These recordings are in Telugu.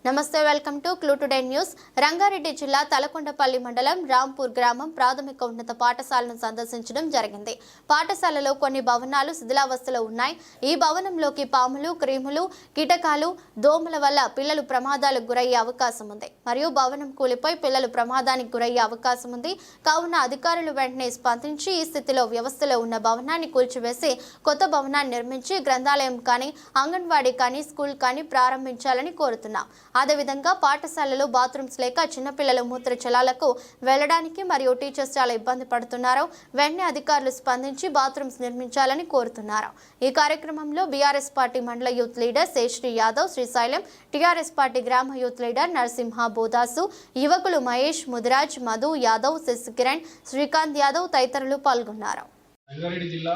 నమస్తే, welcome to clue today news. Rangareddy జిల్లా తలకొండపల్లి మండలం రాంపూర్ గ్రామం ప్రాథమిక ఉన్నత పాఠశాలను సందర్శించడం జరిగింది. పాఠశాలలో కొన్ని భవనాలు శిథిలావస్థలో ఉన్నాయి. ఈ భవనంలోకి పాములు, క్రిములు, కీటకాలు, దోమల వల్ల పిల్లలు ప్రమాదాలకు గురయ్యే అవకాశం ఉంది. మరియు భవనం కూలిపోయి పిల్లలు ప్రమాదానికి గురయ్యే అవకాశం ఉంది. కావున అధికారులు వెంటనే స్పందించి ఈ స్థితిలో వ్యవస్థలో ఉన్న భవనాన్ని కూల్చివేసి కొత్త భవనాన్ని నిర్మించి గ్రంథాలయం కానీ, అంగన్వాడీ కానీ, స్కూల్ కానీ ప్రారంభించాలని కోరుతున్నాం. అదేవిధంగా పాఠశాలలో బాత్రూమ్స్ లేక చిన్నపిల్లలు మూత్రచలాలకు వెళ్లడానికి మరియు టీచర్స్ చాలా ఇబ్బంది పడుతున్నారు. వెంటనే అధికారులు స్పందించి బాత్రూమ్స్ నిర్మించాలని కోరుతున్నారు. ఈ కార్యక్రమంలో బీఆర్ఎస్ పార్టీ మండల యూత్ లీడర్ శేశ్రీ యాదవ్, శ్రీశైలం, టీఆర్ఎస్ పార్టీ గ్రామ యూత్ లీడర్ నరసింహ బోదాసు, యువకులు మహేష్, ముదిరాజ్, మధు యాదవ్, శశికిరణ్, శ్రీకాంత్ యాదవ్ తదితరులు పాల్గొన్నారు. రంగారెడ్డి జిల్లా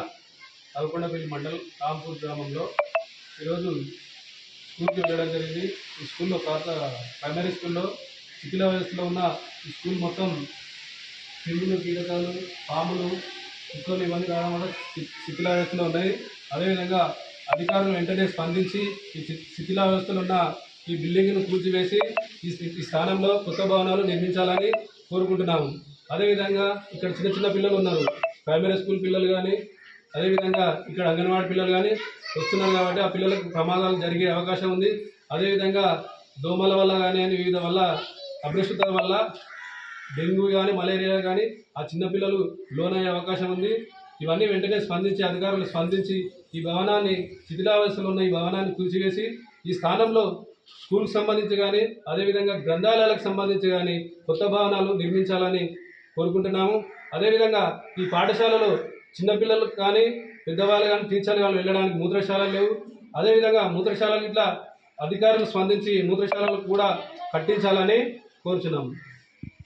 తలకొండపల్లి మండల్ రాంపూర్ గ్రామంలో ఈరోజు స్కూల్కి వెళ్ళడం జరిగింది. ఈ స్కూల్లో ప్రైమరీ స్కూల్లో శిథిల వ్యవస్థలో ఉన్న ఈ స్కూల్ మొత్తం క్రిములు, కీటకాలు, పాములు, కుక్కలు ఇవన్నీ రావడం వల్ల శిథిల వ్యవస్థలో ఉన్నాయి. అదేవిధంగా అధికారులు వెంటనే స్పందించి ఈ శిథిల వ్యవస్థలో ఉన్న ఈ బిల్డింగ్ను కూల్చివేసి ఈ స్థానంలో కొత్త భవనాలు నిర్మించాలని కోరుకుంటున్నాము. అదేవిధంగా ఇక్కడ చిన్న చిన్న పిల్లలు ఉన్నారు, ప్రైమరీ స్కూల్ పిల్లలు కానీ, అదేవిధంగా ఇక్కడ అంగన్వాడీ పిల్లలు కానీ వస్తున్నారు. కాబట్టి ఆ పిల్లలకు ప్రమాదాలు జరిగే అవకాశం ఉంది. అదేవిధంగా దోమల వల్ల కానీ వివిధ వల్ల అపరిశుభ్రత వల్ల డెంగ్యూ కానీ, మలేరియా కానీ ఆ చిన్నపిల్లలు లోనయ్యే అవకాశం ఉంది. ఇవన్నీ వెంటనే అధికారులు స్పందించి ఈ భవనాన్ని శిథిలావస్థలో ఉన్న ఈ భవనాన్ని కూల్చివేసి ఈ స్థానంలో స్కూల్కి సంబంధించి కానీ, అదేవిధంగా గ్రంథాలయాలకు సంబంధించి కానీ కొత్త భవనాలు నిర్మించాలని కోరుకుంటున్నాము. అదేవిధంగా ఈ పాఠశాలలో చిన్నపిల్లలకు కానీ, పెద్దవాళ్ళు కానీ, టీచర్లు కానీ వెళ్ళడానికి మూత్రశాలలు లేవు. అదేవిధంగా మూత్రశాలలు ఇట్లా అధికారులు స్పందించి మూత్రశాలలకు కూడా కట్టించాలని కోరుచున్నాము.